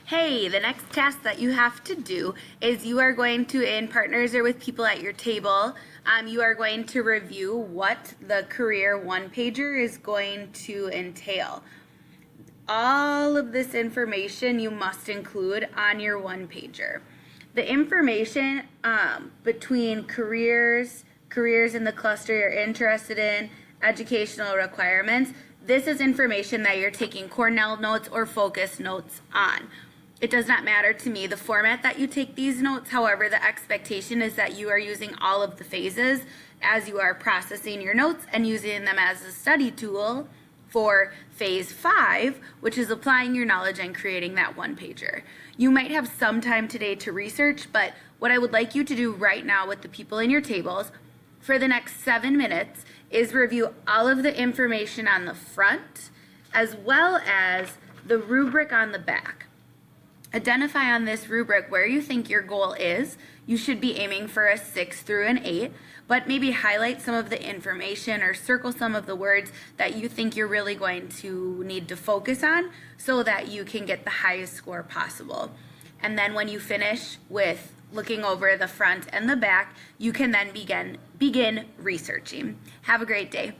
Hey, the next task that you have to do is you are going to, in partners or with people at your table, you are going to review what the career one-pager is going to entail. All of this information you must include on your one-pager. The information between careers in the cluster you're interested in, educational requirements, this is information that you're taking Cornell notes or focus notes on. It does not matter to me the format that you take these notes. However, the expectation is that you are using all of the phases as you are processing your notes and using them as a study tool for phase 5, which is applying your knowledge and creating that one-pager. You might have some time today to research, but what I would like you to do right now with the people in your tables for the next 7 minutes is review all of the information on the front as well as the rubric on the back. Identify on this rubric where you think your goal is. You should be aiming for a 6 through an 8, but maybe highlight some of the information or circle some of the words that you think you're really going to need to focus on so that you can get the highest score possible. And then when you finish with looking over the front and the back, you can then begin researching. Have a great day.